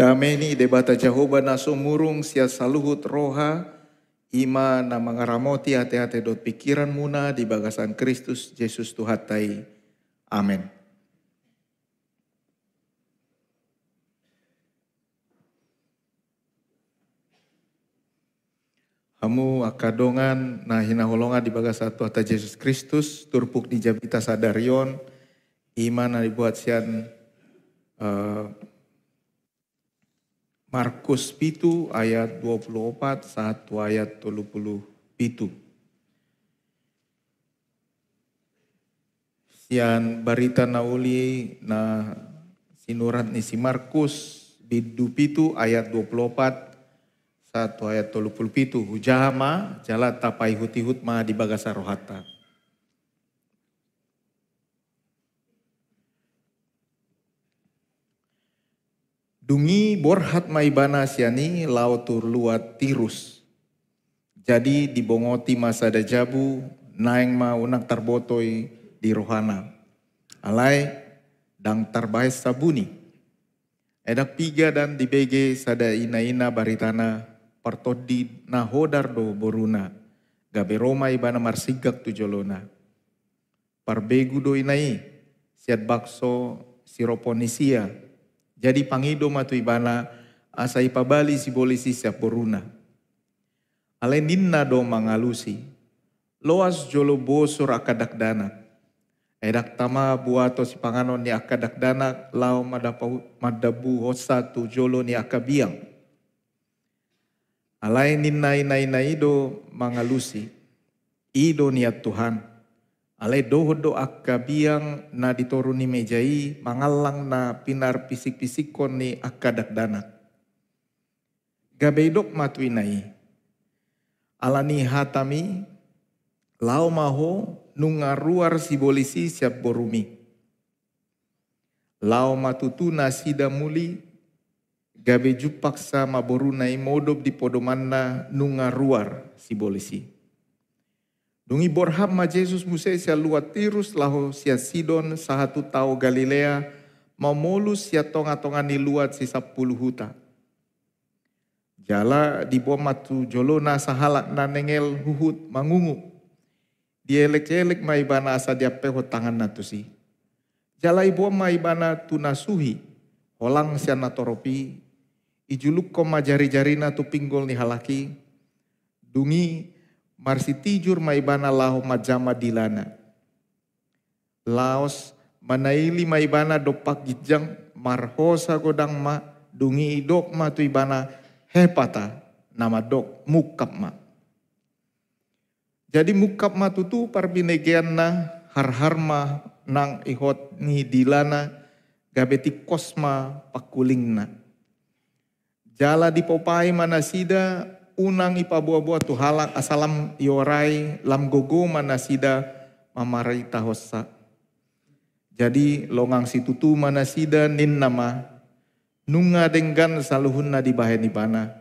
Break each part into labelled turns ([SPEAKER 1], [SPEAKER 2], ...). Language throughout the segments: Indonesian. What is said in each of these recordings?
[SPEAKER 1] Dameni debata Jehovah naso murung sia saluhut roha ima na mangaramoti hati-hati dot pikiran muna di bagasan Kristus Yesus Tuhatai. Amin. Hamu akadongan na hinaholonga di bagasan Tuhatai Yesus Kristus turpuk di jabita sadarion ima na dibuat sian Markus pitu ayat 24, 1 ayat 37. Sian barita nauli na sinurat ni si Markus bidu pitu ayat 24, 1 ayat 37. Hujahama jalat tapai hutihut ma di bagasa rohata. Dungi borhat maibana siani lau tur luat tirus. Jadi dibongoti masa dajabu naeng ma unak tarbotoi di rohana. Alai dang tarbais sabuni. Edak piga dan dibege sada ina-ina baritana partodi nahodar do boruna. Gabe Roma ibana marsigak tujolona. Parbegu do inai siat bakso siroponisia. Jadi pangido matu ibana asai pabali si bolisi siap boruna. Ale ninna do mangalusi. Loas jolo bosor akadak danak. Edak tama buato si panganon ni akadak danak lau madabu hosa tu jolo ni akabiang. Alai ninna ina ido mangalusi. Ido niat Tuhan. Alai dohodo akabiang na ditoruni mejai mangalang na pinar pisik-pisikon ni akadak danak. Gabeidok matuinai. Alani hatami lau maho nungaruar si bolisi siap borumi. Lau matutuna sida muli gabe jupak sama borunai modob di podomanna nungaruar si bolisi. Dungi borham ma Jesus Muse sia luat tirus laho sia Sidon sahatu tau Galilea mamolus sia tonga-tonga ni luat si 10 huta. Jala di bomatu jolona sahalak na nengel huhut mangungu. Dielek-elek maibana asa dia peho tangan natusi. Jala ibu maibana tunasuhi holang sia natoropi. Ijuluk koma jari-jarina tu pinggol ni halaki. Dungi marsi tijur maibana laho majama dilana. Laos manaili maibana dopak gijang marhosa godang ma dungi idok ma tu ibana hepata nama dok mukap ma. Jadi mukap ma tutu parbinegean na harharma nang ihot ni dilana gabeti kosma pakuling na. Jala di popai manasida unang ipabuah-buah tu halak asalam yorai lam gogo manasida mamarai tahosa. Jadi longang situtu manasida nin nama nunga denggan saluhunna di bahen ibana.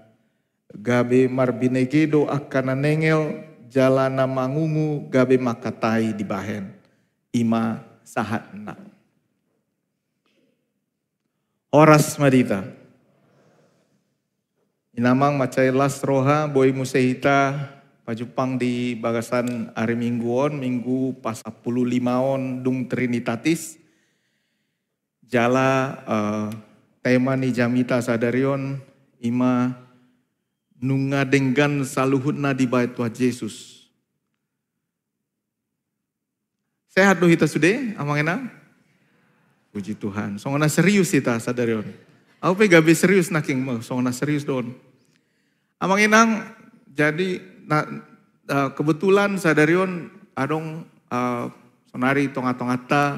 [SPEAKER 1] Gabe marbinegedo akana nengel jalana mangungu gabe makatai di bahen. Ima sahatna. Horas madita. Inamang macai las roha boy musehita pajupang di bagasan hari mingguon minggu pas 15 on dung Trinitatis jala tema ni jamita sadarion ima nunga denggan saluhutna di bait Tuhan Yesus. Sehat do hita sude amangena? Puji Tuhan. Songona serius hita sadarion. Aku gabe serius naking mo songona serius don. Amang inang jadi kebetulan sadarion adong sonari tonga-tongata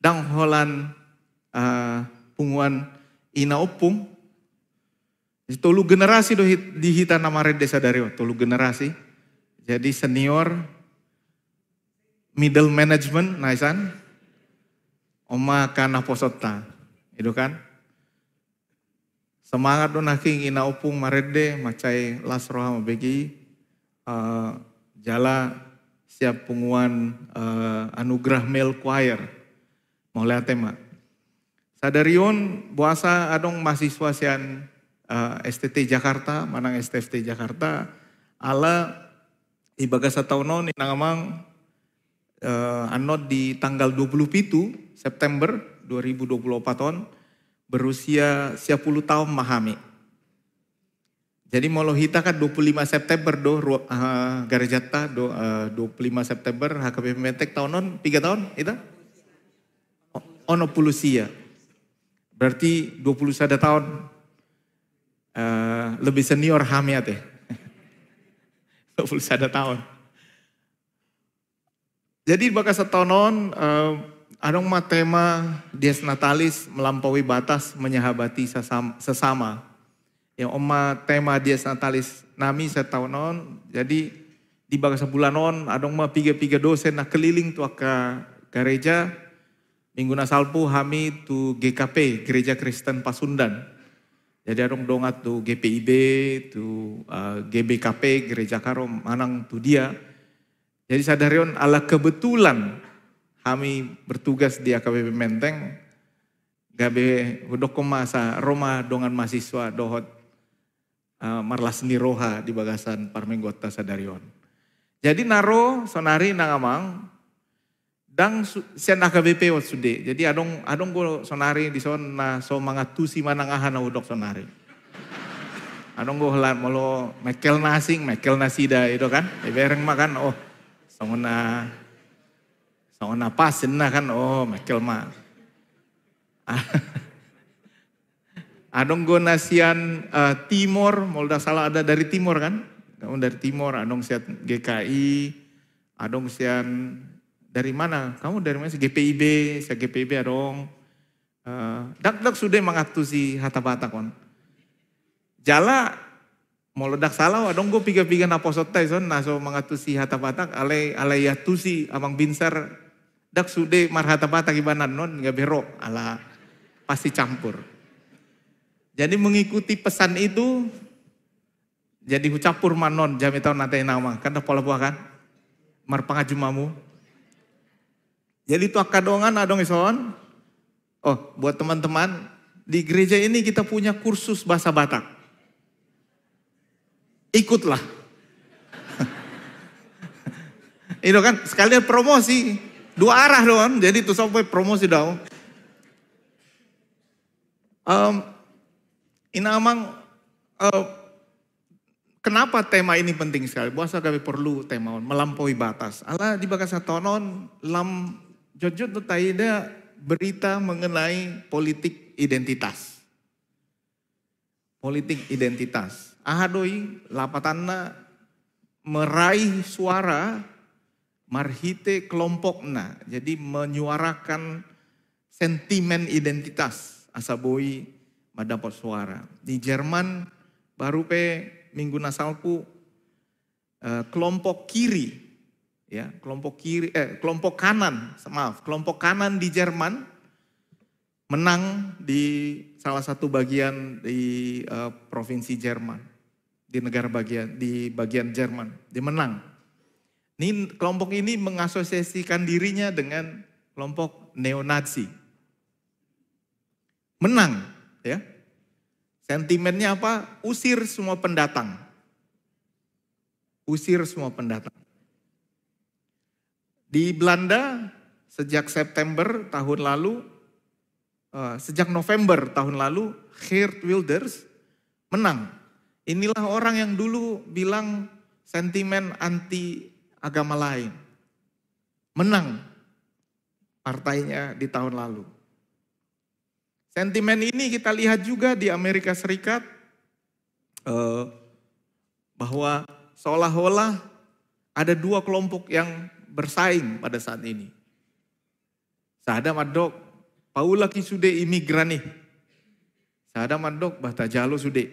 [SPEAKER 1] dang holan punguan ina opung. Tolu generasi do di hita nama rede sadarion, tolu generasi. Jadi senior middle management naisan oma kana posota. Itu kan? Semangat do naking ina opung marede macai las roha mabegi jala siap punguan anugerah male choir mau lihat tema Sadarion buasa adong mahasiswa sian STT Jakarta, manang STT Jakarta, ala ibaga sataunon inangamang anod di tanggal 27 September 2024 berusia 10 tahun mahami. Jadi molo hita kan 25 September garajata 25 September HKBP Mentek tahunon 3 tahun itu? Ono pulusia. Berarti 21 tahun lebih senior hamiat ya. 21 tahun. Jadi baka setonon adong tema Dies Natalis melampaui batas menyahabati sesama. Yang tema Dies Natalis nami setahunon. Jadi di baka sebulanon adong piga dosen na keliling tu ke gereja. Minggu nasalpu kami tu GKP, Gereja Kristen Pasundan. Jadi adong dongat tu GPIB, tu GBKP, Gereja Karom, manang tu dia. Jadi sadarion ala kebetulan kami bertugas di AKBP Menteng. Gabe hudok masa Roma dongan mahasiswa dohot marlas niroha di bagasan parmenggota sadarion. Jadi naro sonari nangamang dang sian AKBP wat sude. Jadi adong go sonari di son na so mangatusi manangahan na hudok sonari. Adong go halan molo mekel nasida itu kan. Ibereng makan songona pasin na kan mekel ma. Adong go nasian Timor, molda salah ada dari Timor kan? Kamu dari Timor, adong sian GKI, adong sian dari mana? Kamu dari mana? GPIB, saya GPIB adong. Dak sudah mengaktusi hata-bata kon. Jala molodak salah adong go piga-piga naposotai son naso mengatusi hata-bata alay yatusi amang binsar dak sudah mar hata-bata gibanan non ngabero ala pasti campur. Jadi mengikuti pesan itu jadi hucapur manon jami tahun nanti nama kan dah pola buah kan mar pangajumamu. Jadi itu akadongan adong ison. Buat teman-teman di gereja ini kita punya kursus bahasa Batak. Ikutlah. Itu kan sekalian promosi dua arah doang. Jadi itu sampai promosi dong. Inamang kenapa tema ini penting sekali? Bahasa kami perlu tema melampaui batas. Allah di bakasa tonon lam jojot tu taida berita mengenai politik identitas. Politik identitas. Ahadoi lapatanna meraih suara marhite kelompokna. Jadi menyuarakan sentimen identitas asaboi mendapat suara. Di Jerman baru minggu nasalpu kelompok kiri ya, kelompok kanan di Jerman menang di salah satu bagian di provinsi Jerman, di bagian Jerman, dia menang. Ini kelompok ini mengasosiasikan dirinya dengan kelompok neo-Nazi. Menang, ya. Sentimennya apa? Usir semua pendatang. Usir semua pendatang. Di Belanda sejak November tahun lalu, Geert Wilders menang. Inilah orang yang dulu bilang sentimen anti agama lain. Menang partainya di tahun lalu. Sentimen ini kita lihat juga di Amerika Serikat bahwa seolah-olah ada dua kelompok yang bersaing pada saat ini. Sada madok, Paula ki sude imigran nih. Sada madok, bahta jalo sude.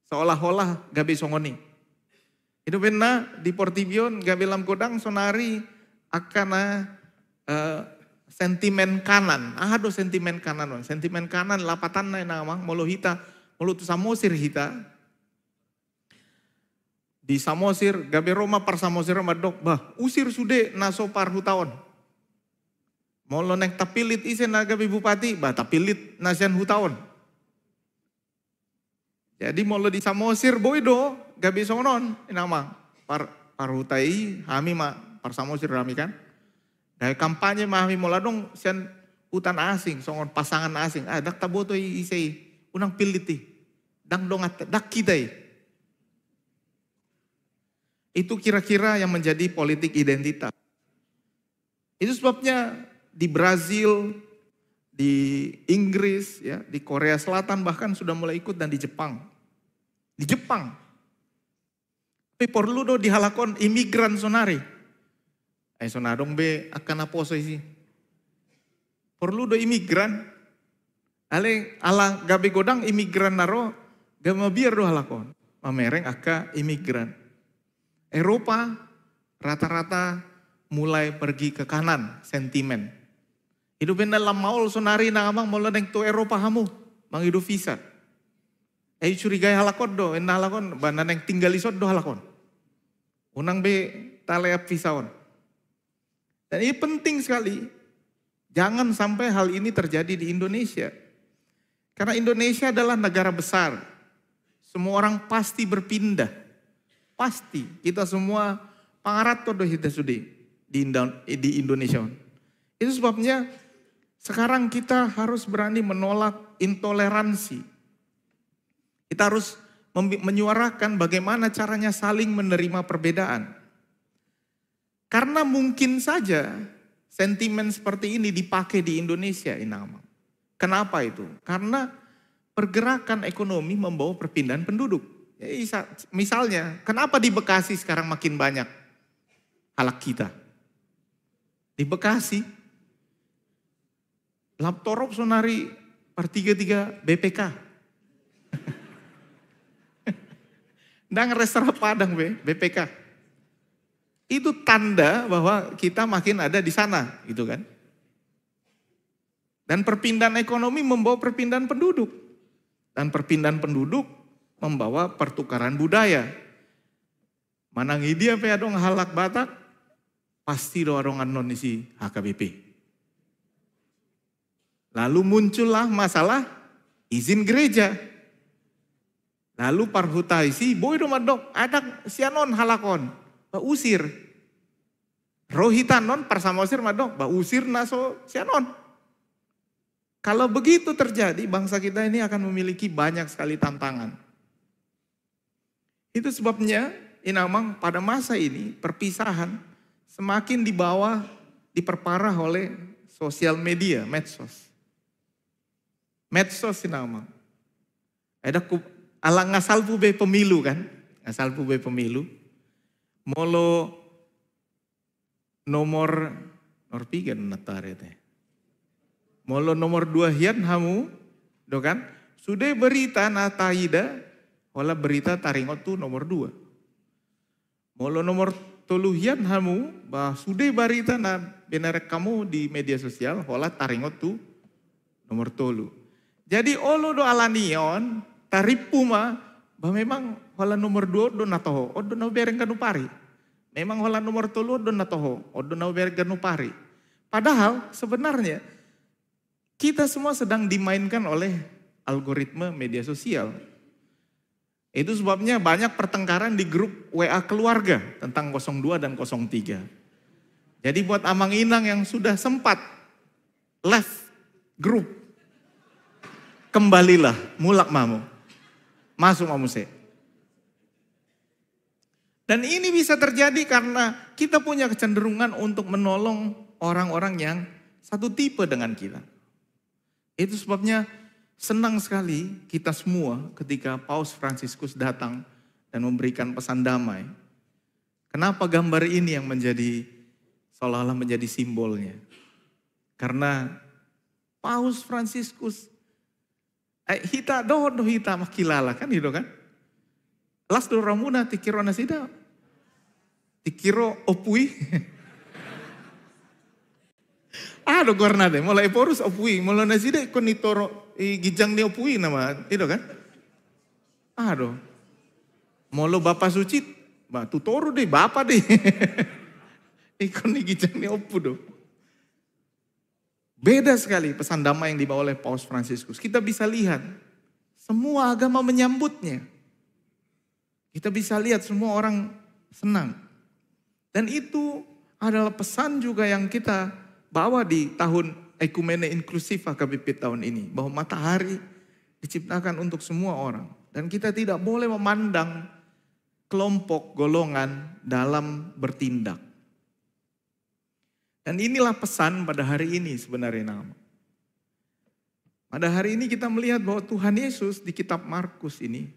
[SPEAKER 1] Seolah-olah gabe songoni. Itu benar di Portibion gabe lam kodang sonari akan sentimen kanan. Ada sentimen kanan. Sentimen kanan lapatan na namang molo tu Samosir hita. Di Samosir, gabe Roma par Samosir madok, usir sude naso par hutaon. Molo neng tapilit isen na gabi bupati, ba tapilit nasian hutaon. Jadi molo di Samosir boido gabi sonon inama par hutai hami ma par Samosir rami kan. Dari kampanye mah hami mola dong sian hutan asing, songon pasangan asing. Dak taboto isei unang piliti. Dang dong dak kita. Itu kira-kira yang menjadi politik identitas. Itu sebabnya di Brazil, di Inggris, ya, di Korea Selatan bahkan sudah mulai ikut dan di Jepang. Di Jepang. Tapi perlu do dihalakon imigran sonari. Sonadong be akan apa sih? Perlu do imigran. Ala gabe godang imigran naro gama biar do halakon. Mamereng aka imigran. Eropa rata-rata mulai pergi ke kanan sentimen. Hidup dalam maul sonari na amang mula neng to Eropa hamu mang hidup visa. Curigai halakon do, halakon bana neng tinggal isod do halakon. Unang be taleap visaon. Dan ini penting sekali. Jangan sampai hal ini terjadi di Indonesia. Karena Indonesia adalah negara besar. Semua orang pasti berpindah. Pasti. Kita semua pangarat do kita sudi di Indonesia. Itu sebabnya sekarang kita harus berani menolak intoleransi. Kita harus menyuarakan bagaimana caranya saling menerima perbedaan. Karena mungkin saja sentimen seperti ini dipakai di Indonesia, Inama. Kenapa itu? Karena pergerakan ekonomi membawa perpindahan penduduk. Ya, misalnya, kenapa di Bekasi sekarang makin banyak halak kita? Di Bekasi, laptorop sonari per 33 BPK. Dan restoran Padang BPK. Itu tanda bahwa kita makin ada di sana, gitu kan. Dan perpindahan ekonomi membawa perpindahan penduduk. Dan perpindahan penduduk membawa pertukaran budaya. Manangi dia pe adong halak Batak, pasti do adongan non isi HKBP. Lalu muncullah masalah izin gereja. Lalu parhuta isi, boy do madok, ada sianon halakon, ba usir. Rohitan non parsamosir madok, ba usir naso sianon. Kalau begitu terjadi, bangsa kita ini akan memiliki banyak sekali tantangan. Itu sebabnya, inamang pada masa ini perpisahan semakin diperparah oleh sosial media, medsos. Medsos inamang. Ada ala ngasal pube pemilu kan, ngasal pube pemilu. Molo nomor 3 natare teh. Molo nomor 2 hian hamu, do kan? Sudah berita nataida, wala berita taringot tu nomor 2. Molo nomor 3 hian hamu, bah sudah berita na benar kamu di media sosial, wala taringot tu nomor 3. Jadi olo do alanion, taripu mah, bah memang wala nomor 2 do natoho, o do na bereng kanu pari. Memang wala nomor 3 do natoho, o do na bereng kanu pari. Padahal sebenarnya kita semua sedang dimainkan oleh algoritma media sosial. Itu sebabnya banyak pertengkaran di grup WA keluarga tentang 02 dan 03. Jadi buat Amang Inang yang sudah sempat left grup, kembalilah, mulak mamu. Masuk mamu se. Dan ini bisa terjadi karena kita punya kecenderungan untuk menolong orang-orang yang satu tipe dengan kita. Itu sebabnya senang sekali kita semua ketika Paus Fransiskus datang dan memberikan pesan damai. Kenapa gambar ini yang menjadi seolah-olah menjadi simbolnya? Karena Paus Fransiskus hita do hita makilala kan gitu kan? Las do ramuna tikiro nasida. Tikiro opui. Do gorna deh, mulai porus opui, mulai nasida ikon itoro gijang ni opui nama, itu kan? Do. Molo Bapak Suci, tutoro deh, Bapak deh. Ikon ni gijang ni opu do. Beda sekali pesan damai yang dibawa oleh Paus Fransiskus. Kita bisa lihat semua agama menyambutnya. Kita bisa lihat semua orang senang. Dan itu adalah pesan juga yang kita bawa di tahun Ekumene Inklusif HKBP tahun ini. Bahwa matahari diciptakan untuk semua orang. Dan kita tidak boleh memandang kelompok golongan dalam bertindak. Dan inilah pesan pada hari ini sebenarnya. Pada hari ini kita melihat bahwa Tuhan Yesus di kitab Markus ini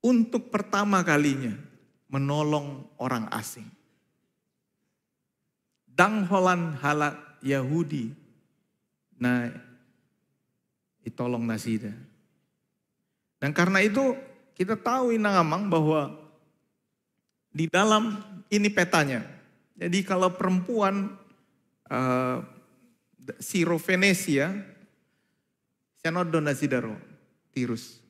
[SPEAKER 1] untuk pertama kalinya menolong orang asing. Dangholan halak Yahudi na itolong nasida. Dan karena itu kita tahu inangamang bahwa di dalam ini petanya. Jadi kalau perempuan Siro Venesia, Sianodo nasidaro, Tirus.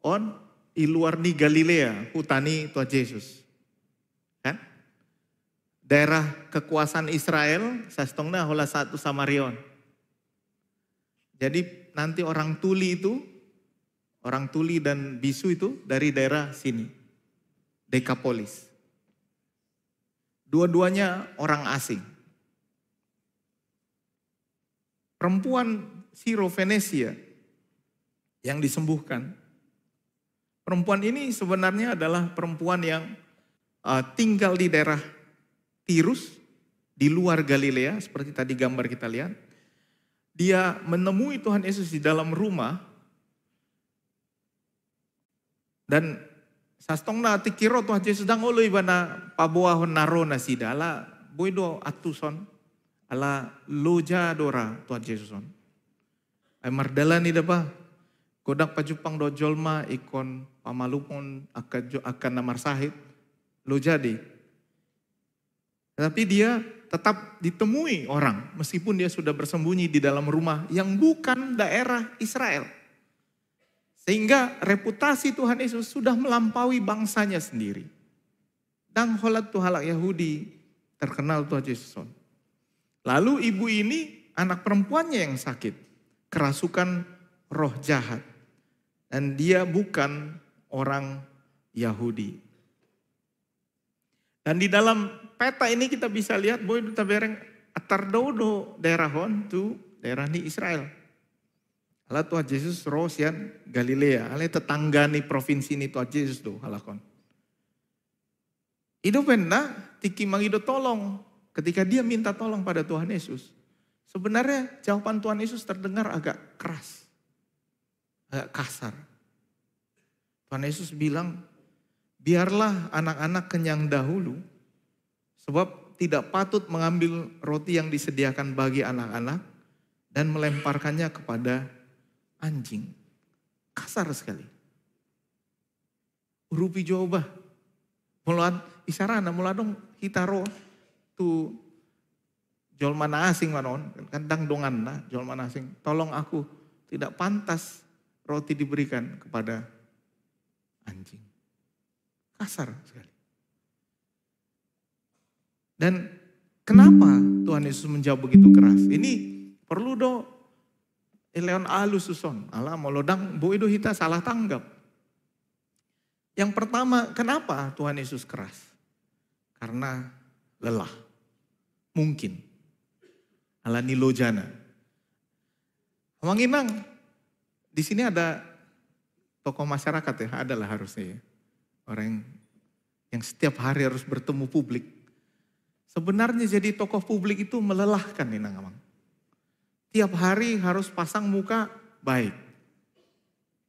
[SPEAKER 1] On iluar di Galilea, hutani Tuhan Yesus. Kan? Daerah kekuasaan Israel, sastongna hola satu Samarion. Jadi nanti orang tuli dan bisu itu dari daerah sini, Dekapolis. Dua-duanya orang asing. Perempuan Siro Venesia yang disembuhkan. Perempuan ini sebenarnya adalah perempuan yang tinggal di daerah Tirus, di luar Galilea, seperti tadi gambar kita lihat. Dia menemui Tuhan Yesus di dalam rumah. Dan sastongna tikiro Tuhan Yesus dang olo ibana pabuahon naro nasida ala boido atuson ala loja dora Tuhan Yesuson. Ay mardala ni dapa kodak pajupang do jolma ikon pamalupon akan namar sahid loja di. Tetapi dia tetap ditemui orang meskipun dia sudah bersembunyi di dalam rumah yang bukan daerah Israel. Sehingga reputasi Tuhan Yesus sudah melampaui bangsanya sendiri. Dan holat tuhalak Yahudi terkenal Tuhan Yesus. Lalu ibu ini anak perempuannya yang sakit. Kerasukan roh jahat. Dan dia bukan orang Yahudi. Dan di dalam peta ini kita bisa lihat bahwa itu tabereng atardodo daerah hon tu daerah ni Israel. Ala Tuhan Yesus rosian Galilea, ala tetangga nih provinsi ini Tuhan Yesus tuh halakon. Itu pernah tiki mangido tolong ketika dia minta tolong pada Tuhan Yesus. Sebenarnya jawaban Tuhan Yesus terdengar agak keras, agak kasar. Tuhan Yesus bilang, biarlah anak-anak kenyang dahulu, sebab tidak patut mengambil roti yang disediakan bagi anak-anak dan melemparkannya kepada anjing. Kasar sekali. Urupi jawabah. Mulan isarana muladong hitaro tu jolmana asing manon. Kandang dongan na jolmana asing. Tolong aku, tidak pantas roti diberikan kepada anjing. Kasar sekali. Dan kenapa Tuhan Yesus menjawab begitu keras? Ini perlu do Eleon alus suson, ala molodang boido hita salah tanggap. Yang pertama, kenapa Tuhan Yesus keras? Karena lelah. Mungkin. Ala nilojana. Manginang, di sini ada tokoh masyarakat ya, adalah harusnya ya. Orang yang setiap hari harus bertemu publik. Sebenarnya jadi tokoh publik itu melelahkan nih nangamang. Tiap hari harus pasang muka baik.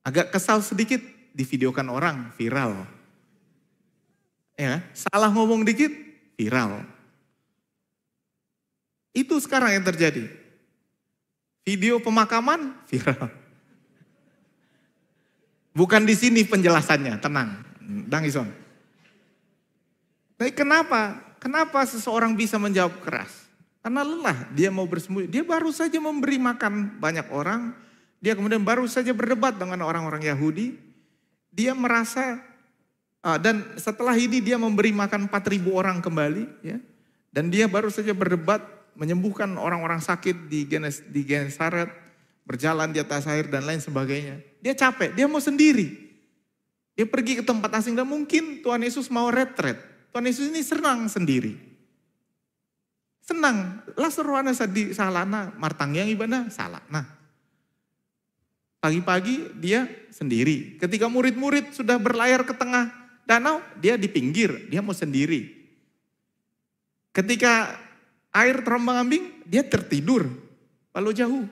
[SPEAKER 1] Agak kesal sedikit, divideokan orang, viral. Ya, salah ngomong dikit, viral. Itu sekarang yang terjadi. Video pemakaman, viral. Bukan di sini penjelasannya, tenang. Dangison. Tapi kenapa? Kenapa seseorang bisa menjawab keras? Karena lelah, dia mau bersembunyi. Dia baru saja memberi makan banyak orang. Dia kemudian baru saja berdebat dengan orang-orang Yahudi. Dia merasa, dan setelah ini dia memberi makan 4.000 orang kembali. Ya, dan dia baru saja berdebat menyembuhkan orang-orang sakit di Genesaret, berjalan di atas air dan lain sebagainya. Dia capek, dia mau sendiri. Dia pergi ke tempat asing dan mungkin Tuhan Yesus mau retret. Tuhan Yesus ini senang sendiri. Senang. Lasaruana di salana, martang yang ibadah salah. Nah, pagi-pagi dia sendiri. Ketika murid-murid sudah berlayar ke tengah danau, dia di pinggir, dia mau sendiri. Ketika air terombang-ambing, dia tertidur, lalu jauh.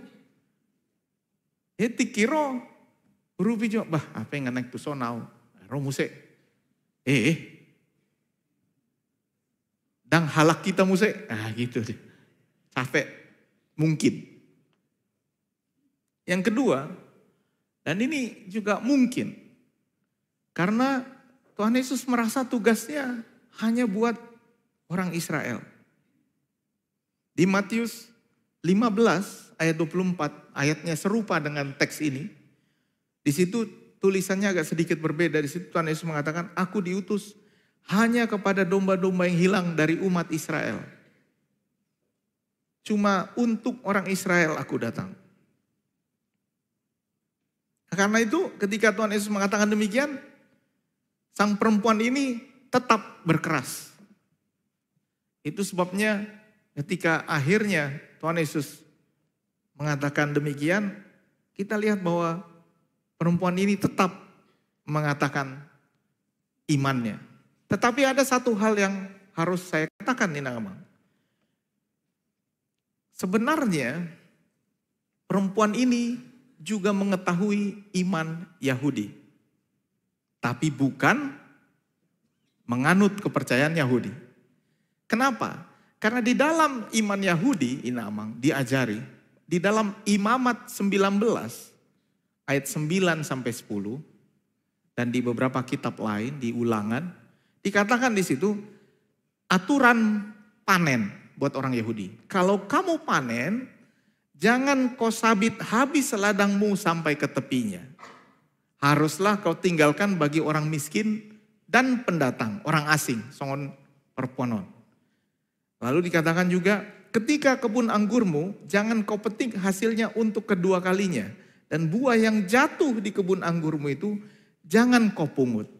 [SPEAKER 1] Dia tikiro, rupi jo, bah apa yang naik pusonau, romuse, dan halak kita muse, gitu deh, capek, mungkin. Yang kedua, dan ini juga mungkin, karena Tuhan Yesus merasa tugasnya hanya buat orang Israel. Di Matius 15 ayat 24, ayatnya serupa dengan teks ini. Di situ tulisannya agak sedikit berbeda. Di situ Tuhan Yesus mengatakan, aku diutus hanya kepada domba-domba yang hilang dari umat Israel. Cuma untuk orang Israel aku datang. Karena itu ketika Tuhan Yesus mengatakan demikian, sang perempuan ini tetap berkeras. Itu sebabnya ketika akhirnya Tuhan Yesus mengatakan demikian, kita lihat bahwa perempuan ini tetap mengatakan imannya. Tetapi ada satu hal yang harus saya katakan nih Namang. Sebenarnya perempuan ini juga mengetahui iman Yahudi. Tapi bukan menganut kepercayaan Yahudi. Kenapa? Karena di dalam iman Yahudi, Inamang, diajari. Di dalam Imamat 19, ayat 9 sampai 10. Dan di beberapa kitab lain, di Ulangan. Dikatakan di situ, aturan panen buat orang Yahudi. Kalau kamu panen, jangan kau sabit habis ladangmu sampai ke tepinya. Haruslah kau tinggalkan bagi orang miskin dan pendatang, orang asing, songon perponon. Lalu dikatakan juga, ketika kebun anggurmu, jangan kau petik hasilnya untuk kedua kalinya. Dan buah yang jatuh di kebun anggurmu itu, jangan kau pungut.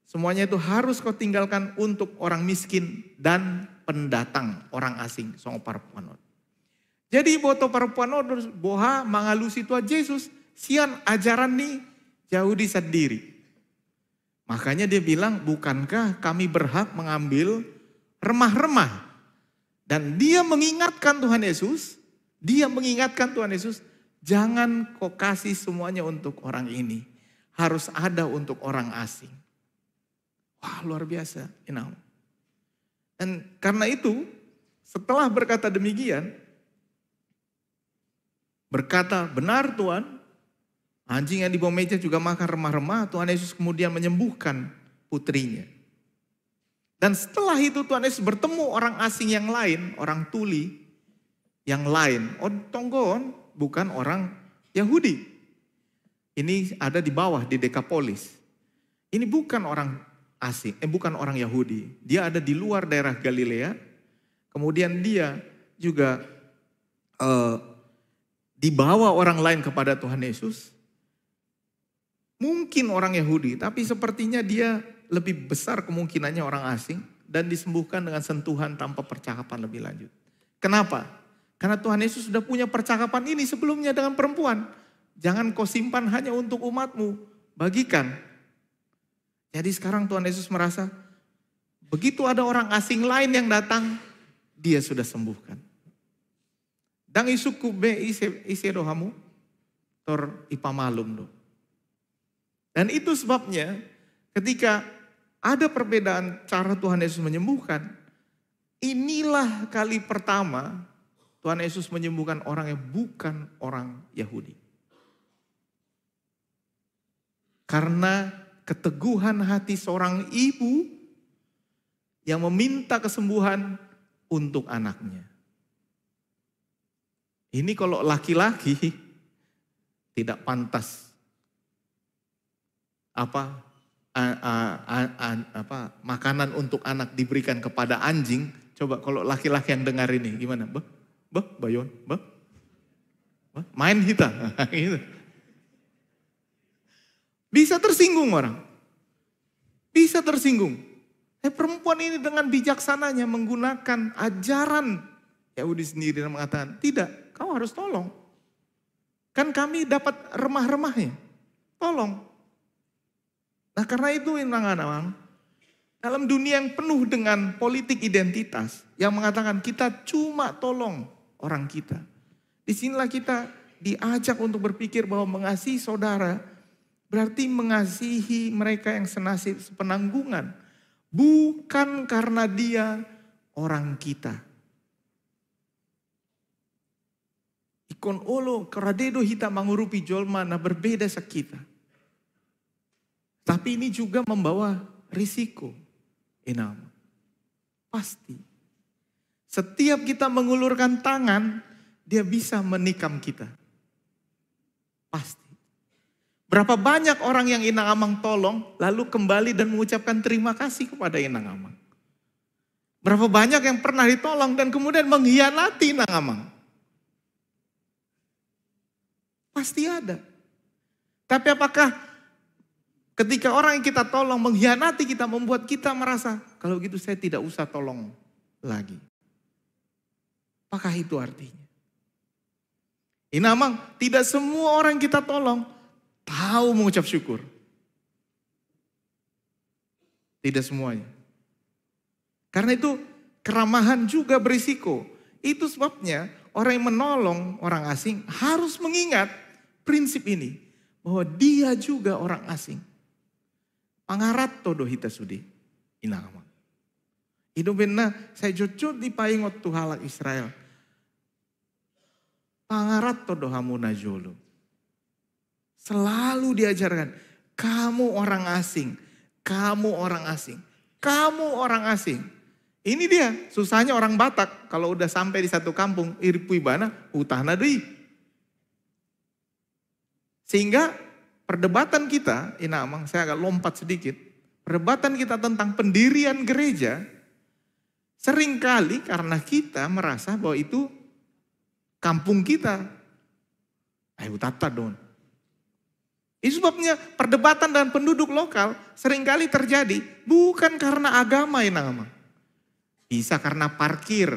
[SPEAKER 1] Semuanya itu harus kau tinggalkan untuk orang miskin dan pendatang, orang asing, songon perponon. Jadi boto perponon boha mangalusi Tuhan Yesus, sian ajaran nih Yahudi sendiri. Makanya dia bilang, bukankah kami berhak mengambil remah-remah? Dan dia mengingatkan Tuhan Yesus, jangan kau kasih semuanya untuk orang ini. Harus ada untuk orang asing. Wah, luar biasa. Dan karena itu, setelah berkata demikian, berkata, benar Tuhan, anjing yang di bawah meja juga makan remah-remah. Tuhan Yesus kemudian menyembuhkan putrinya. Dan setelah itu Tuhan Yesus bertemu orang asing yang lain, orang tuli yang lain. Tonggon bukan orang Yahudi. Ini ada di bawah di Dekapolis. Ini bukan orang asing, bukan orang Yahudi. Dia ada di luar daerah Galilea. Kemudian dia juga dibawa orang lain kepada Tuhan Yesus. Mungkin orang Yahudi, tapi sepertinya dia lebih besar kemungkinannya orang asing dan disembuhkan dengan sentuhan tanpa percakapan lebih lanjut. Kenapa? Karena Tuhan Yesus sudah punya percakapan ini sebelumnya dengan perempuan. Jangan kau simpan hanya untuk umatmu, bagikan. Jadi sekarang Tuhan Yesus merasa, begitu ada orang asing lain yang datang, dia sudah sembuhkan. Dan isuku be ise dohamu, tor ipamalum do. Dan itu sebabnya ketika ada perbedaan cara Tuhan Yesus menyembuhkan, inilah kali pertama Tuhan Yesus menyembuhkan orang yang bukan orang Yahudi. Karena keteguhan hati seorang ibu yang meminta kesembuhan untuk anaknya. Ini kalau laki-laki tidak pantas makanan untuk anak diberikan kepada anjing. Coba kalau laki-laki yang dengar ini gimana? Bayon, main kita. Gitu. Bisa tersinggung orang. Bisa tersinggung. Perempuan ini dengan bijaksananya menggunakan ajaran Yahudi sendiri dan mengatakan, tidak, kau harus tolong. Kan kami dapat remah-remahnya. Tolong. Nah karena itu inang-inang, dalam dunia yang penuh dengan politik identitas, yang mengatakan kita cuma tolong orang kita. Disinilah kita diajak untuk berpikir bahwa mengasihi saudara, berarti mengasihi mereka yang senasib sepenanggungan. Bukan karena dia orang kita. Ikon olo karadedo hita mangurupi jolma na berbeda sakita. Tapi ini juga membawa risiko. Inam. Pasti. Setiap kita mengulurkan tangan, dia bisa menikam kita. Pasti. Berapa banyak orang yang Inang Amang tolong, lalu kembali dan mengucapkan terima kasih kepada Inang Amang. Berapa banyak yang pernah ditolong dan kemudian mengkhianati Inang Amang. Pasti ada. Tapi apakah ketika orang yang kita tolong mengkhianati kita, membuat kita merasa, kalau gitu saya tidak usah tolong lagi. Apakah itu artinya? Inang Amang, tidak semua orang yang kita tolong tahu mengucap syukur. Tidak semuanya. Karena itu keramahan juga berisiko. Itu sebabnya orang yang menolong orang asing harus mengingat prinsip ini. Bahwa dia juga orang asing. Pangarat todo hita sudi. Inang Amang. Itu benar saya jujur di paingot tuhalak Israel. Pangarat todo hamuna jolo. Selalu diajarkan, kamu orang asing, kamu orang asing, kamu orang asing. Ini dia, susahnya orang Batak, kalau udah sampai di satu kampung, iripui bana, utahna deui. Sehingga perdebatan kita, Inang Amang, saya agak lompat sedikit, perdebatan kita tentang pendirian gereja, seringkali karena kita merasa bahwa itu kampung kita. Ayo tata don. Itu sebabnya perdebatan dan penduduk lokal seringkali terjadi bukan karena agama Inang Amang. Bisa karena parkir.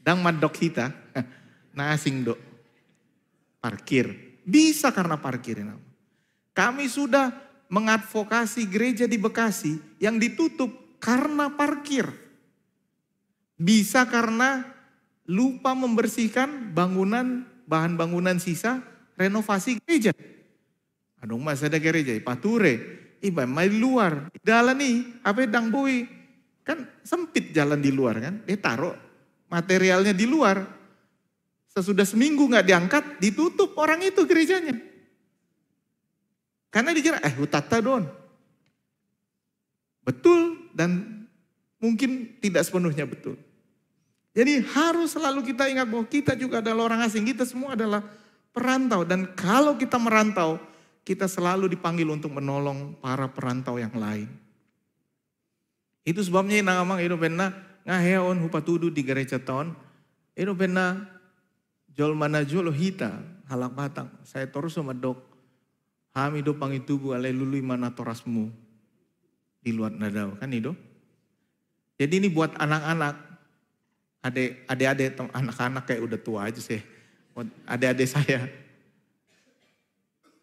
[SPEAKER 1] Dang madok kita, na asing dok. Parkir. Bisa karena parkir Inang Amang. Kami sudah mengadvokasi gereja di Bekasi yang ditutup karena parkir. Bisa karena lupa membersihkan bangunan, bahan bangunan sisa, renovasi gereja. Adong mas ada gereja, pature, iba main luar, jalan nih, apa dang boy, kan sempit jalan di luar kan, dia taruh materialnya di luar, sesudah seminggu nggak diangkat, ditutup orang itu gerejanya, karena dikira hutata don, betul dan mungkin tidak sepenuhnya betul. Jadi harus selalu kita ingat bahwa kita juga adalah orang asing. Kita semua adalah perantau. Dan kalau kita merantau, kita selalu dipanggil untuk menolong para perantau yang lain. Itu sebabnya Inang Amang itu benar ngaheon hupatudu di gereja tahun. Itu benar jol mana jolo hita halak batang. Saya terus sama dok. Hamido pangitubu ale lului mana torasmu. Di luar nadau kan itu. Jadi ini buat anak-anak. Adik-adik, anak-anak kayak udah tua aja sih. Adik-adik saya.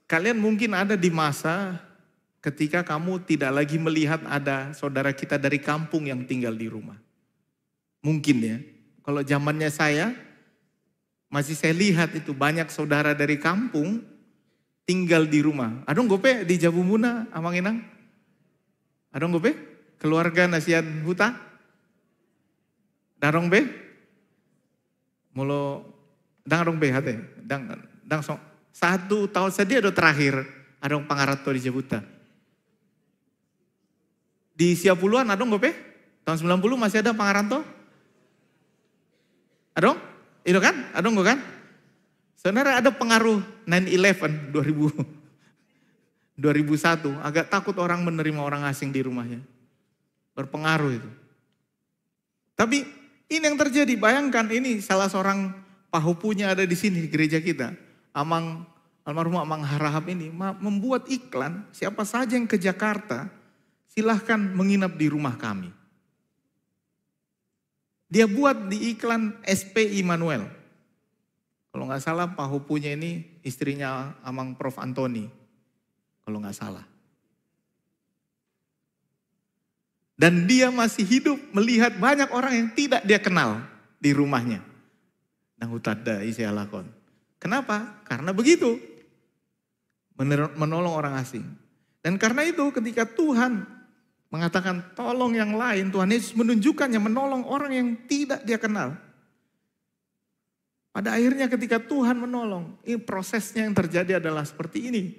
[SPEAKER 1] Kalian mungkin ada di masa ketika kamu tidak lagi melihat ada saudara kita dari kampung yang tinggal di rumah. Mungkin ya. Kalau zamannya saya, masih saya lihat itu banyak saudara dari kampung tinggal di rumah. Adong gope di Jabumuna, Amang Inang? Adong gope? Keluarga nasian huta? Darong be, mulu darong be hati, dang so 1 tahun saja ada terakhir, adong pangarato di Jabuta. Di Siapuluan adong gope, tahun 90 masih ada pangaranto. Adong, itu kan, adong kan? Sebenarnya ada pengaruh 9/11 2001, agak takut orang menerima orang asing di rumahnya, berpengaruh itu. Tapi ini yang terjadi, bayangkan ini salah seorang pahupunya ada di sini di gereja kita. Almarhum Amang Harahap ini membuat iklan, siapa saja yang ke Jakarta silahkan menginap di rumah kami. Dia buat di iklan SP Immanuel. Kalau nggak salah pahupunya ini istrinya Amang Prof. Antoni. Kalau nggak salah. Dan dia masih hidup melihat banyak orang yang tidak dia kenal di rumahnya. Nang hutada isi alakon. Kenapa? Karena begitu. Menolong orang asing. Dan karena itu ketika Tuhan mengatakan tolong yang lain, Tuhan Yesus menunjukkannya menolong orang yang tidak dia kenal. Pada akhirnya ketika Tuhan menolong, ini prosesnya yang terjadi adalah seperti ini.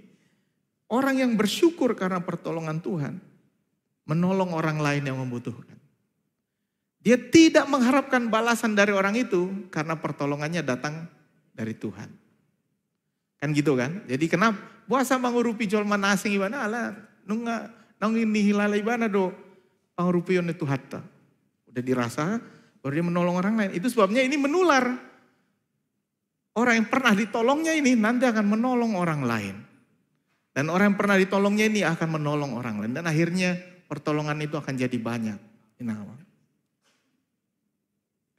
[SPEAKER 1] Orang yang bersyukur karena pertolongan Tuhan, menolong orang lain yang membutuhkan. Dia tidak mengharapkan balasan dari orang itu karena pertolongannya datang dari Tuhan. Kan gitu kan? Jadi kenapa? Buasa mangurupi jolman asing ibana ala nunga nang ini hilala ibana do pangurupi itu hatta. Udah dirasa baru dia menolong orang lain. Itu sebabnya ini menular. Orang yang pernah ditolongnya ini nanti akan menolong orang lain. Dan orang yang pernah ditolongnya ini akan menolong orang lain. Dan akhirnya pertolongan itu akan jadi banyak.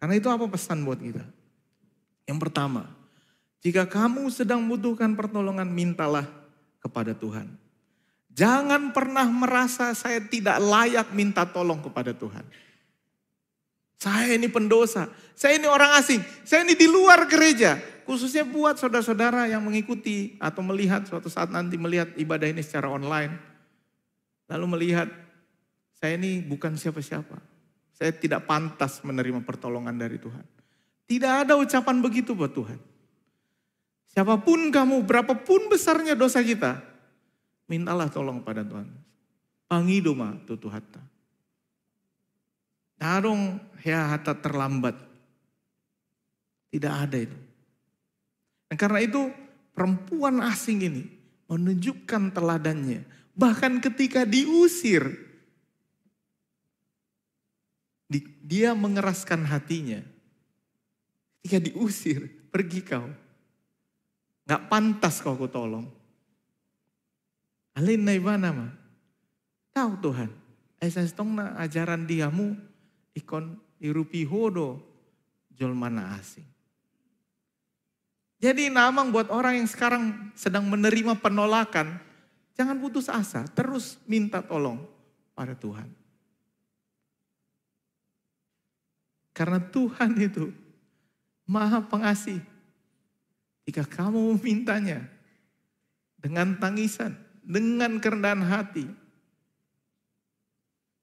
[SPEAKER 1] Karena itu apa pesan buat kita? Yang pertama, jika kamu sedang membutuhkan pertolongan, mintalah kepada Tuhan. Jangan pernah merasa saya tidak layak minta tolong kepada Tuhan. Saya ini pendosa, saya ini orang asing, saya ini di luar gereja. Khususnya buat saudara-saudara yang mengikuti atau melihat suatu saat nanti melihat ibadah ini secara online. Lalu melihat, saya ini bukan siapa-siapa. Saya tidak pantas menerima pertolongan dari Tuhan. Tidak ada ucapan begitu buat Tuhan. Siapapun kamu, berapapun besarnya dosa kita, mintalah tolong pada Tuhan. Pangidoma tutu hatta. Darong ya hatta terlambat. Tidak ada itu. Dan karena itu perempuan asing ini menunjukkan teladannya. Bahkan ketika diusir, dia mengeraskan hatinya. Ketika diusir, pergi kau. Gak pantas kau ku tolong. Alin naibana mah. Tahu Tuhan. Saya setengah ajaran diamu ikon irupi hodo jolmana asing. Jadi namang buat orang yang sekarang sedang menerima penolakan, jangan putus asa, terus minta tolong pada Tuhan. Karena Tuhan itu Maha Pengasih. Jika kamu memintanya dengan tangisan, dengan kerendahan hati,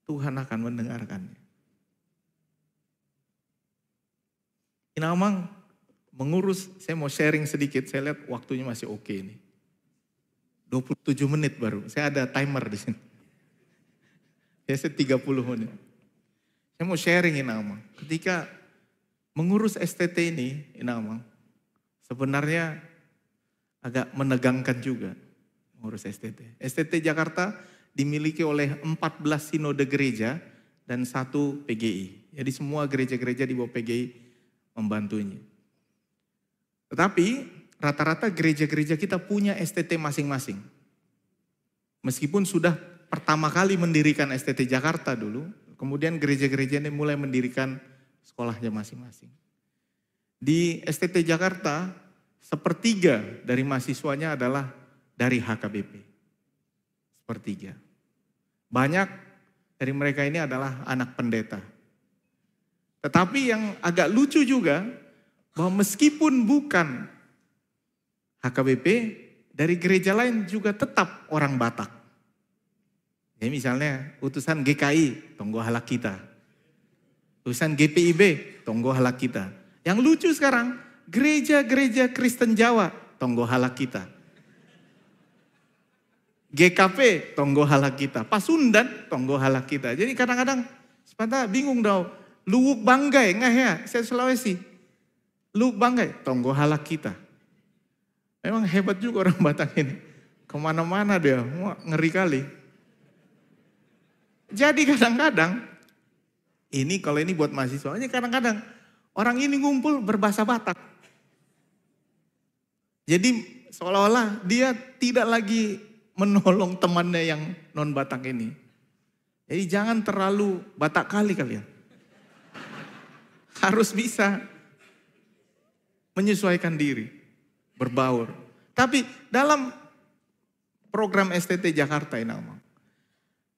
[SPEAKER 1] Tuhan akan mendengarkannya. Ini namang mengurus, saya mau sharing sedikit, saya lihat waktunya masih oke nih. 27 menit baru, saya ada timer di sini. Biasanya 30 menit. Saya mau sharing ini namang. Ketika mengurus STT ini namang, sebenarnya agak menegangkan juga mengurus STT. STT Jakarta dimiliki oleh 14 sinode gereja dan 1 PGI. Jadi semua gereja-gereja di bawah PGI membantunya. Tetapi rata-rata gereja-gereja kita punya STT masing-masing. Meskipun sudah pertama kali mendirikan STT Jakarta dulu, kemudian gereja-gereja ini mulai mendirikan sekolahnya masing-masing. Di STT Jakarta, 1/3 dari mahasiswanya adalah dari HKBP. 1/3. Banyak dari mereka ini adalah anak pendeta. Tetapi yang agak lucu juga, bahwa meskipun bukan HKBP, dari gereja lain juga tetap orang Batak. Ya misalnya utusan GKI, tonggo halak kita. Utusan GPIB, tonggo halak kita. Yang lucu sekarang, gereja-gereja Kristen Jawa, tonggo halak kita. GKP, tonggo halak kita. Pasundan, tonggo halak kita. Jadi kadang-kadang sepatah bingung dong. Luwuk Banggai, enggak ya, saya Sulawesi. Luwuk Banggai, tonggo halak kita. Memang hebat juga orang Batak ini. Kemana-mana dia, ngeri kali. Jadi kadang-kadang Ini kalau ini buat mahasiswa, ini kadang-kadang orang ini ngumpul berbahasa Batak. Jadi seolah-olah dia tidak lagi menolong temannya yang non Batak ini. Jadi jangan terlalu Batak kali kalian. Harus bisa menyesuaikan diri, berbaur. Tapi dalam program STT Jakarta ini,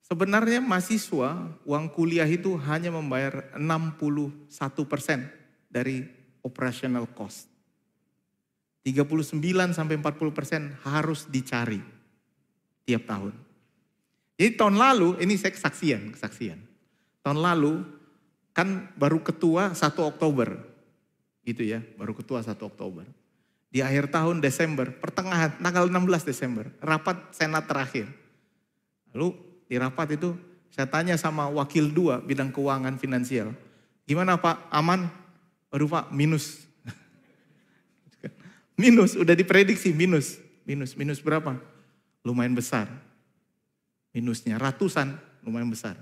[SPEAKER 1] sebenarnya mahasiswa uang kuliah itu hanya membayar 61% dari operational cost. 39-40% harus dicari tiap tahun. Jadi tahun lalu, ini saya kesaksian. Tahun lalu kan baru ketua 1 Oktober. Gitu ya, baru ketua 1 Oktober. Di akhir tahun Desember, pertengahan, tanggal 16 Desember, rapat senat terakhir. Lalu di rapat itu saya tanya sama wakil 2 bidang keuangan finansial. Gimana Pak, aman? Waduh Pak, minus. Minus, udah diprediksi minus. Minus berapa? Lumayan besar. Minusnya ratusan, lumayan besar.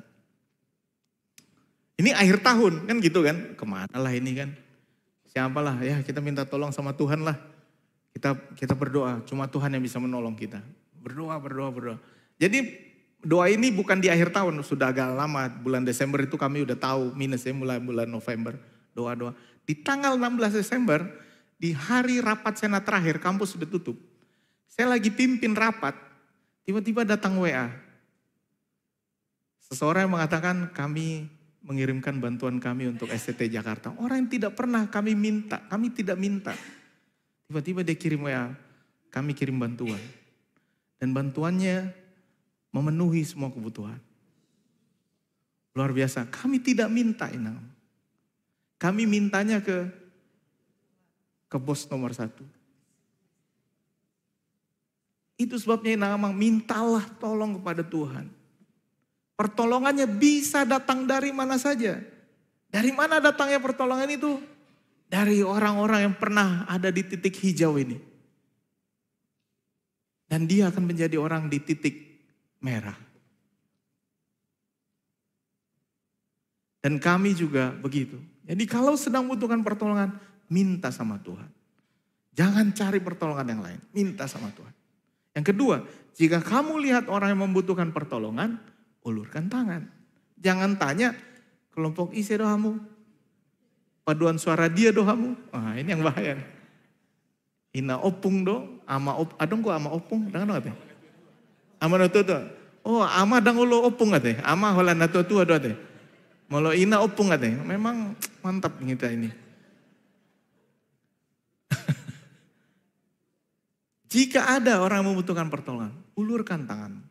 [SPEAKER 1] Ini akhir tahun, kan gitu kan. Kemana lah ini kan. Siapalah ya, kita minta tolong sama Tuhan lah. Kita berdoa, cuma Tuhan yang bisa menolong kita. Berdoa. Jadi doa ini bukan di akhir tahun, sudah agak lama. Bulan Desember itu kami udah tahu minusnya mulai bulan November. Doa. Di tanggal 16 Desember, di hari rapat senat terakhir, kampus sudah tutup. Saya lagi pimpin rapat, tiba-tiba datang WA. Seseorang yang mengatakan kami mengirimkan bantuan kami untuk STT Jakarta. Orang yang tidak pernah kami tidak minta. Tiba-tiba dia kirim WA, kami kirim bantuan. Dan bantuannya memenuhi semua kebutuhan. Luar biasa, kami tidak minta Inang. Kami mintanya ke bos nomor 1. Itu sebabnya Inang, mintalah tolong kepada Tuhan. Pertolongannya bisa datang dari mana saja. Dari mana datangnya pertolongan itu? Dari orang-orang yang pernah ada di titik hijau ini. Dan dia akan menjadi orang di titik merah. Dan kami juga begitu. Jadi kalau sedang membutuhkan pertolongan, minta sama Tuhan. Jangan cari pertolongan yang lain, minta sama Tuhan. Yang kedua, jika kamu lihat orang yang membutuhkan pertolongan, ulurkan tangan. Jangan tanya, kelompok isi doamu. Paduan suara dia doamu. Wah ini yang bahaya. Ina opung do, adong ko ama opung, dengan apa? Ama no tuh. Oh ama dang ulo opung ate, ama holan na tua do ate. Molo ina opung ate. Memang mantap kita ini. Jika ada orang yang membutuhkan pertolongan, ulurkan tangan.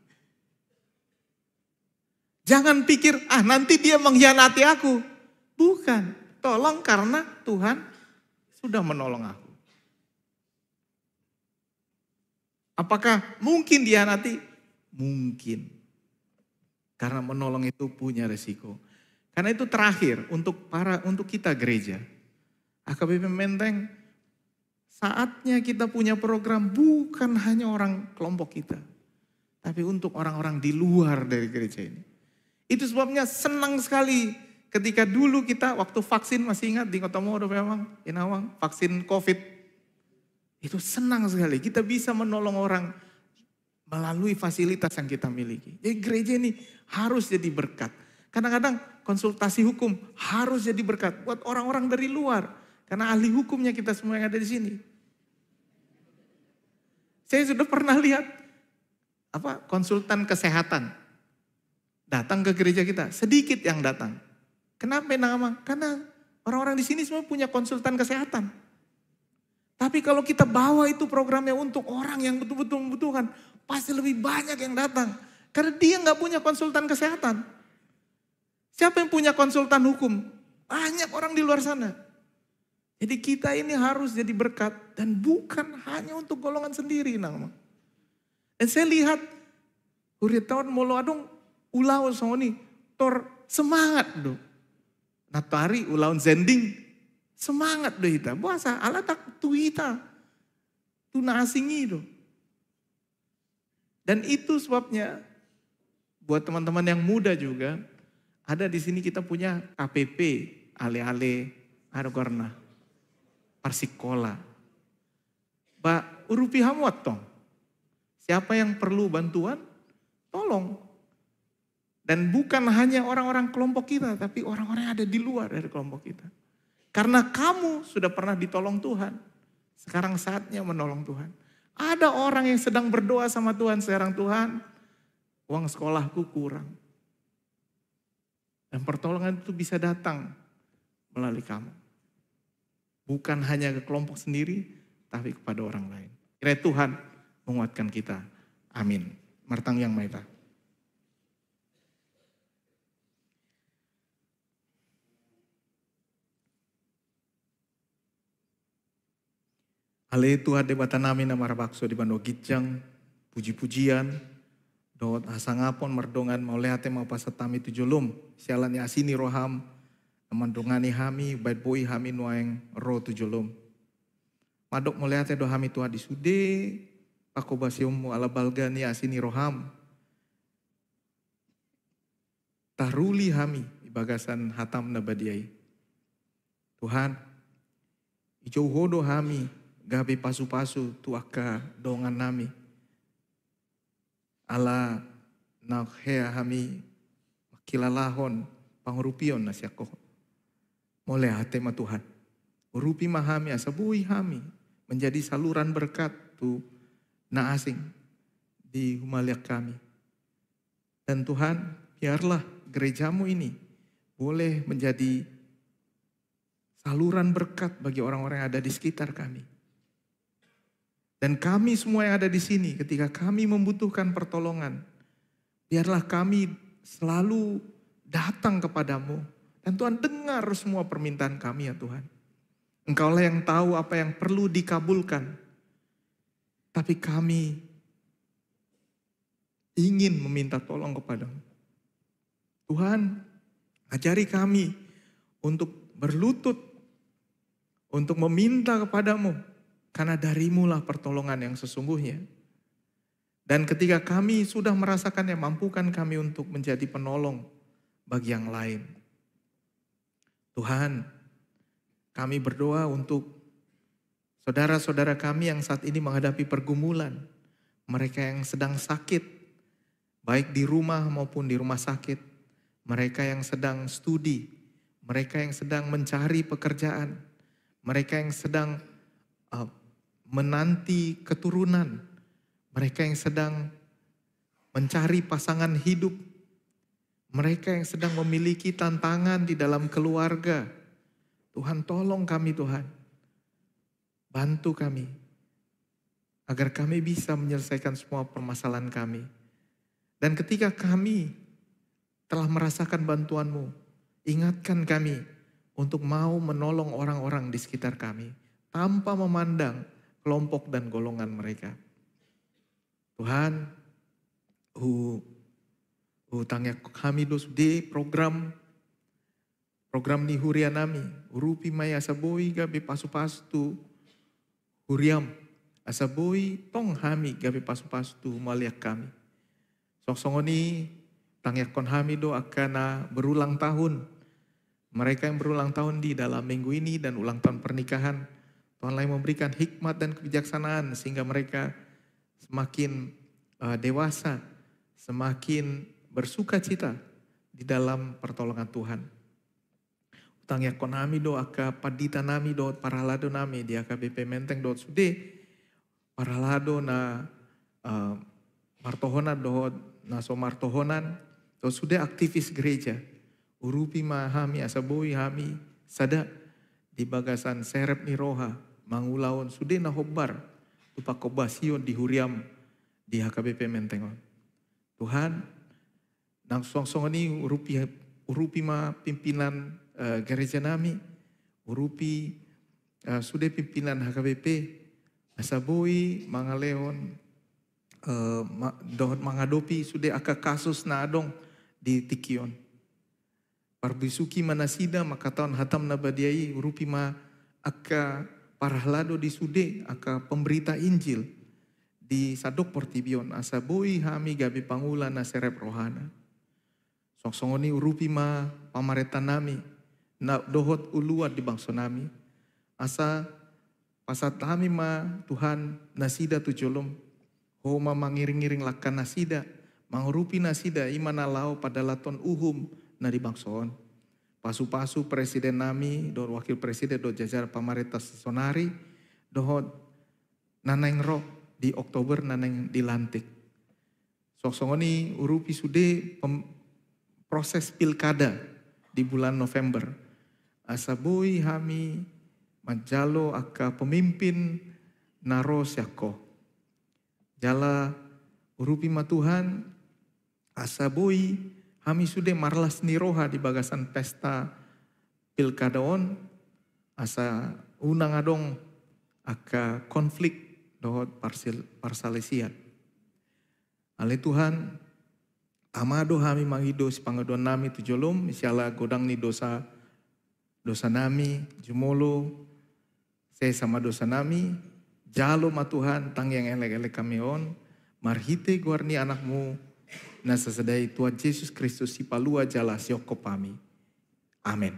[SPEAKER 1] Jangan pikir, nanti dia mengkhianati aku. Bukan, tolong karena Tuhan sudah menolong aku. Apakah mungkin dikhianati? Mungkin. Karena menolong itu punya resiko. Karena itu terakhir untuk kita gereja. AKBP Menteng, saatnya kita punya program bukan hanya orang kelompok kita. Tapi untuk orang-orang di luar dari gereja ini. Itu sebabnya senang sekali ketika dulu kita waktu vaksin, masih ingat di Kota Modo memang, Inawang, vaksin COVID. Itu senang sekali, kita bisa menolong orang melalui fasilitas yang kita miliki. Jadi gereja ini harus jadi berkat. Kadang-kadang konsultasi hukum harus jadi berkat buat orang-orang dari luar. Karena ahli hukumnya kita semua yang ada di sini. Saya sudah pernah lihat konsultan kesehatan datang ke gereja kita, sedikit yang datang. Kenapa nama? Karena orang-orang di sini semua punya konsultan kesehatan. Tapi kalau kita bawa itu programnya untuk orang yang betul-betul membutuhkan, pasti lebih banyak yang datang. Karena dia nggak punya konsultan kesehatan. Siapa yang punya konsultan hukum? Banyak orang di luar sana. Jadi kita ini harus jadi berkat dan bukan hanya untuk golongan sendiri nama. Dan saya lihat Huritawan Molo Adong ulau soni tor semangat do. Natari ulaun zending semangat do hita. Buasa ala tak tu hita. Tu naasingi do. Dan itu sebabnya buat teman-teman yang muda juga, Ada di sini kita punya KPP, ale-ale, ada karena Persikola. Ba urupi hamuat tong. Siapa yang perlu bantuan, tolong. Dan bukan hanya orang-orang kelompok kita, tapi orang-orang yang ada di luar dari kelompok kita. Karena kamu sudah pernah ditolong Tuhan. Sekarang saatnya menolong Tuhan. Ada orang yang sedang berdoa sama Tuhan sekarang, Tuhan, uang sekolahku kurang. Dan pertolongan itu bisa datang melalui kamu. Bukan hanya ke kelompok sendiri, tapi kepada orang lain. Kiranya Tuhan menguatkan kita. Amin. Martang yang maita. Ale Tuhan debata nami nama rabakso di bando gitjang, puji-pujian, dot asangapon merdongan mau lehate mau pasatami tujulum, sialan ya asini roham, mandongani hami, bait boi hami nuaeng ro tujulum. Madok mau lehate do hami Tuhan di sude, pakobasium ala balgani asini roham. Taruli hami bagasan hatam nabadiai. Tuhan, ijau hodo hami, gabi pasu-pasu tuaka dongan nami. Ala nakhea hami kilalahon pangrupion nasyako. Moleh hate ma Tuhan. Urupi mahami asabui hami menjadi saluran berkat tu na asing di humaliak kami. Dan Tuhan, biarlah gerejamu ini boleh menjadi saluran berkat bagi orang-orang yang ada di sekitar kami. Dan kami semua yang ada di sini ketika kami membutuhkan pertolongan, biarlah kami selalu datang kepadamu. Dan Tuhan dengar semua permintaan kami ya Tuhan. Engkaulah yang tahu apa yang perlu dikabulkan. Tapi kami ingin meminta tolong kepadamu. Tuhan, ajari kami untuk berlutut, untuk meminta kepadamu. Karena darimulah pertolongan yang sesungguhnya. Dan ketika kami sudah merasakannya, mampukan kami untuk menjadi penolong bagi yang lain. Tuhan, kami berdoa untuk saudara-saudara kami yang saat ini menghadapi pergumulan. Mereka yang sedang sakit, baik di rumah maupun di rumah sakit. Mereka yang sedang studi, mereka yang sedang mencari pekerjaan, mereka yang sedang menanti keturunan, mereka yang sedang mencari pasangan hidup, mereka yang sedang memiliki tantangan di dalam keluarga. Tuhan tolong kami Tuhan, bantu kami, agar kami bisa menyelesaikan semua permasalahan kami. Dan ketika kami telah merasakan bantuan-Mu, ingatkan kami untuk mau menolong orang-orang di sekitar kami, tanpa memandang kelompok dan golongan mereka. Tuhan, tangya kami dos di program ni huria nami, urupi maya asaboi gabi pasu-pastu huriam, asaboi tong hami gabi pasu-pastu maliak kami. Sok-songoni tangya kon hami do akan berulang tahun. Mereka yang berulang tahun di dalam minggu ini dan ulang tahun pernikahan, Tuhan lain memberikan hikmat dan kebijaksanaan sehingga mereka semakin dewasa, semakin bersuka cita di dalam pertolongan Tuhan. Utangnya konami do aka padita nami do paralado nami di AKBP Menteng do sude paralado na martohona do na so martohonan do sude aktivis gereja urupi mahami asaboi hami sada di bagasan serep ni roha mangulaon sude na hobar upakobasion di huriam di HKBP Mentengon. Tuhan, nang song-song ini urupi ma pimpinan gereja nami, urupi sude pimpinan HKBP, asaboi mangaleon dohot mangadopi sude aka kasus na adong di Tikion. Parbisuki manasida makataon hatam nabadiai urupi ma aka parahlado di sude aka pemberita Injil di Sadok Portibion asaboi hami gabi pangulan na serep rohana. Soksongoni urupi ma pamareta nami, na dohot uluat di bangsa nami. Asa pasat kami ma Tuhan nasida tu jolom. Homa mangiring-iring lakan nasida, mangurupi nasida imana lau pada laton uhum na di bangsoon. Pasu-pasu presiden nami, do wakil presiden do jajar pamareta sesonari, dohot naneng roh di Oktober naneng dilantik. Soksongoni urupi sude proses pilkada di bulan November. Asabui kami majalo aka pemimpin naro syako. Jala urupi ma Tuhan asabui kami sudah marlas niroha di bagasan pesta pilkada on. Asa unang adong aka konflik dohot parsalesian. Ale Tuhan amado kami mangido si pangaduan nami tu jolom, insyaallah godang ni dosa nami, jumolo, saya sama dosa nami, jalo ma Tuhan tang yang elek-elek kami on, marhite guarni anakmu, nasa sedai Tuhan Yesus Kristus si palua jala sioko pami. Amin.